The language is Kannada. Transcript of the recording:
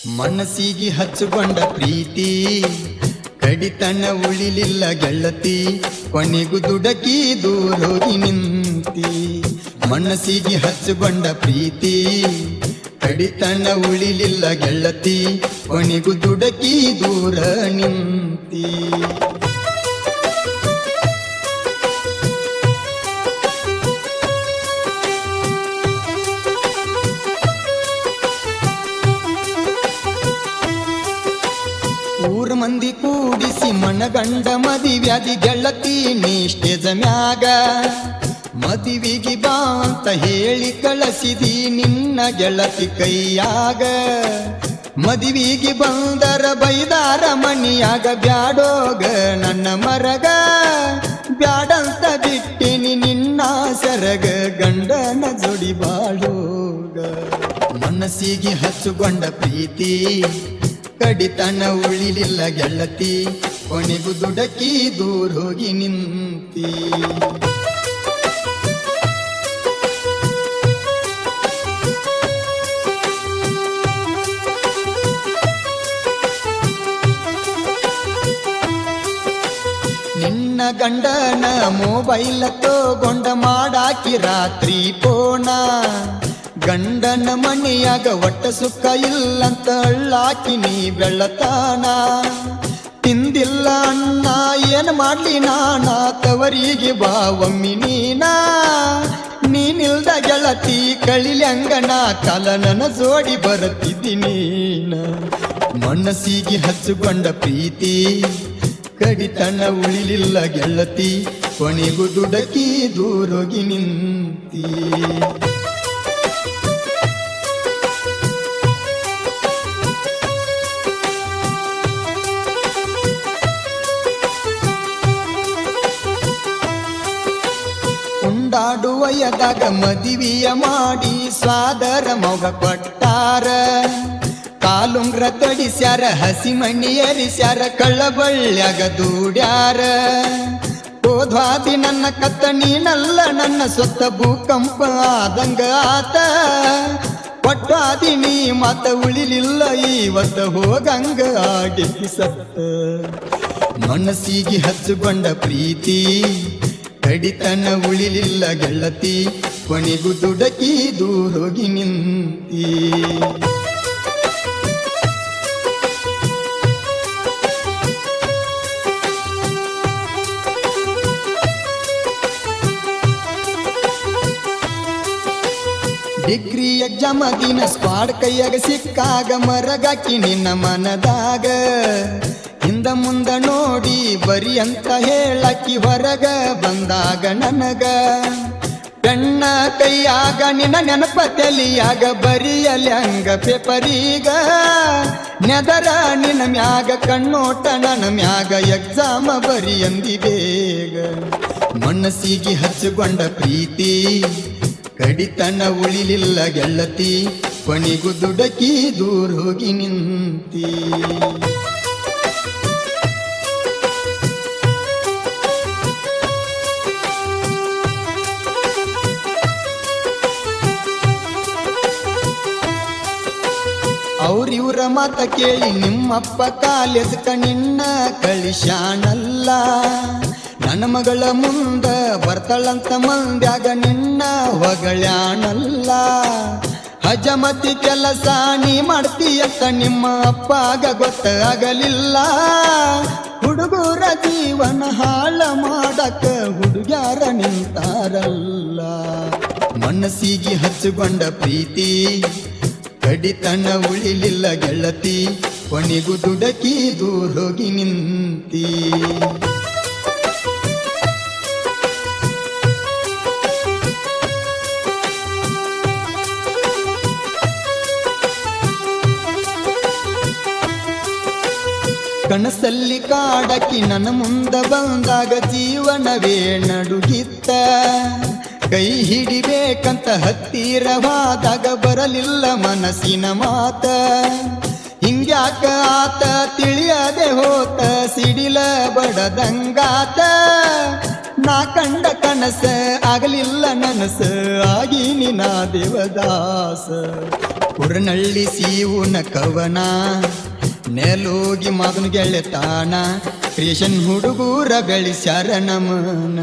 ಮನಸ್ಸಿಗೆ ಹಚ್ಚಿಕೊಂಡ ಪ್ರೀತಿ ಕಡಿತನ ಉಳಿಲಿಲ್ಲ ಗೆಳತಿ, ಕೊನೆಗೂ ದುಡಕಿ ದೂರೋಗಿ ನಿಂತಿ. ಮನಸ್ಸಿಗೆ ಹಚ್ಚಿಕೊಂಡ ಪ್ರೀತಿ ಕಡಿತನ ಉಳಿಲಿಲ್ಲ ಗೆಳತಿ, ಕೊನೆಗೂ ದುಡಕಿ ದೂರ ನಿಂತಿ. ಊರ ಮಂದಿ ಕೂಡಿಸಿ ಮನಗಂಡ ಮದಿವ್ಯಾದಿ ಗೆಳತಿ ನೀ ಸ್ಟೇಜ ಮ್ಯಾಗ, ಮದುವಿಗೆ ಬಾ ಅಂತ ಹೇಳಿ ಕಳಿಸಿದಿ ನಿನ್ನ ಗೆಳತಿ ಕೈಯಾಗ. ಮದುವಿಗೆ ಬಂದರ ಬೈದಾರ ಮನಿಯಾಗ, ಬ್ಯಾಡೋಗ ನನ್ನ ಮರಗ, ಬ್ಯಾಡಂತ ಬಿಟ್ಟಿನಿ ನಿನ್ನ ಸರಗ, ಗಂಡನ ಜೋಡಿ ಬಾಳೋಗ. ಮನಸ್ಸಿಗೆ ಹಚ್ಚಿಕೊಂಡ ಪ್ರೀತಿ ಕಡಿತನ ಉಳಿಲಿಲ್ಲ ಗೆಳತಿ, ಕೊನೆಗೂ ದುಡಕಿ ದೂರೋಗಿ ನಿಂತಿ. ನಿನ್ನ ಗಂಡನ ಮೊಬೈಲ್ ತಗೊಂಡ ಮಾಡಾಕಿ ರಾತ್ರಿ ಪೋಣ, ಗಂಡನ ಮನೆಯಾಗ ಒಟ್ಟ ಸುಖ ಇಲ್ಲಂತ ಅಳ್ಳಾಕಿ ನೀ ಬೆಳ್ಳತಾನ. ತಿಂದಿಲ್ಲ ಅಣ್ಣ ಏನ್ ಮಾಡ್ಲಿ ನಾನ, ತವರಿಗೆ ಬಾ ಒಮ್ಮಿ ನೀನಿಲ್ದ ಗೆಳತಿ ಕಳಿಲ್ಯಂಗನ, ಕಲನನ ಜೋಡಿ ಬರುತ್ತಿದ್ದಿ ನೀನ. ಮನಸ್ಸಿಗೆ ಹಚ್ಚಿಕೊಂಡ ಪ್ರೀತಿ ಕಡಿತನ ಉಳಿಲಿಲ್ಲ ಗೆಳತಿ, ಕೊನೆಗೂ ದುಡಕಿ ದೂರೋಗಿ ನಿಂತಿ. ಉಂಡಾಡುವ ಯದಾಗ ಮದುವೆಯ ಮಾಡಿ ಸ್ವಾದರ ಮಗ ಕೊಟ್ಟಾರ, ಕಾಲುಂಗ್ರ ತೊಡಿಸ್ಯಾರ ಹಸಿ ಮಣ್ಣಿ ಎರಿಸ್ಯಾರ, ಕಳ್ಳಬಳ್ಳ್ಯಾಗ ದೂಡ್ಯಾರ. ಹೋದ್ವಾದಿ ನನ್ನ ಕತ್ತ ನೀನಲ್ಲ ನನ್ನ ಸೊತ್ತ, ಭೂಕಂಪ ಆದಂಗ ಆತ ಒಟ್ಟಾದಿ ನೀ ಮತ ಉಳಿಲಿಲ್ಲ ಇವತ್ತ, ಹೋಗಂಗ ಆಗಿ ಸತ್ತ. ಮನಸ್ಸಿಗೆ ಹಚ್ಚಿಕೊಂಡ ಪ್ರೀತಿ ಕಡಿತನ ಉಳಿಲಿಲ್ಲ ಗೆಳತಿ, ಕೊನೆಗೂ ದುಡಕಿ ದೂರೋಗಿ ನಿಂತಿ. ಡಿಗ್ರಿ ಎಕ್ಸಾಮ ದಿನ ಸ್ಕ್ವಾಡ್ ಕೈಯಾಗ ಸಿಕ್ಕಾಗ, ಮರಗಾಕಿ ನಿನ್ನ ಮನದಾಗ, ಹಿಂದ ಮುಂದ ನೋಡಿ ಬರಿ ಅಂತ ಹೇಳಕ್ಕಿ ಹೊರಗ ಬಂದಾಗ ನನಗ. ಕಣ್ಣ ಕೈಯಾಗ ನಿನ್ನ ನೆನಪ ತಲಿಯಾಗ, ಬರಿಯಲಿ ಹಂಗ ಪೇಪರೀಗ, ನೆದರ ನಿನ್ನ ಮ್ಯಾಗ ಕಣ್ಣೋಟ ನನ್ನ ಮ್ಯಾಗ, ಎಕ್ಸಾಮ ಬರಿ ಅಂದಿ ಬೇಗ. ಮನಸ್ಸಿಗೆ ಹಚ್ಚಿಕೊಂಡ ಪ್ರೀತಿ ಕಡಿತನ ಉಳಿಲಿಲ್ಲ ಗೆಳತಿ, ಕೊನೆಗೂ ದುಡಕಿ ದೂರೋಗಿ ನಿಂತಿ. ಅವ್ರಿವ್ರ ಮಾತ ಕೇಳಿ ನಿಮ್ಮಪ್ಪ ಕಾಲೇಜ್ ನಿನ್ನ ಕಳಿಸ್ಯಾನಲ್ಲ, ನನ್ನ ಮಗಳ ಮುಂದ ಬರ್ತಾಳಂತ ಮಂದ್ಯಾಗ ನಿನ್ನ ಹೊಗಳ್ಯಾನಲ್ಲ. ಹಜಮತಿ ಕೆಲಸ ನೀ ಮಾಡ್ತೀಯಂತ ನಿಮ್ಮ ಅಪ್ಪಾಗ ಗೊತ್ತಾಗಲಿಲ್ಲ, ಹುಡುಗರ ಜೀವನ ಹಾಳ ಮಾಡಕ ಹುಡುಗ್ಯಾರ ನಿಂತಾರಲ್ಲ. ಮನಸ್ಸಿಗೆ ಹಚ್ಚಿಕೊಂಡ ಪ್ರೀತಿ ಕಡಿತನ ಉಳಿಲಿಲ್ಲ ಗೆಳತಿ, ಕೊನೆಗೂ ದುಡಕಿ ದೂರೋಗಿ ನಿಂತಿ. ಕನಸಲ್ಲಿ ಕಾಡಕಿ ನನ್ನ ಮುಂದ ಬಂದಾಗ ಜೀವನವೇ ನಡುಗಿತ್ತ, ಕೈ ಹಿಡಿಬೇಕಂತ ಹತ್ತಿರವಾದಾಗ ಬರಲಿಲ್ಲ ಮನಸ್ಸಿನ ಮಾತ. ಹಿಂಗ್ಯಾಕ ಆತ ತಿಳಿಯದೆ ಹೋತ ಸಿಡಿಲ ಬಡದಂಗಾತ, ನಾ ಕಂಡ ಕನಸ ಆಗಲಿಲ್ಲ ನನಸ ಆಗೀನಿ ನಾ ದೇವದಾಸ ಕುರನಳ್ಳಿ ಸೀವುನ ಕವನ ನೆಲೋಗಿ ಮಗನ ಗೆಳೆತಾನ ಕ್ರಿಯೇಷನ್ ಹುಡುಗೂರ ಬೆಳೆಸ್ಯಾರ ನಮನ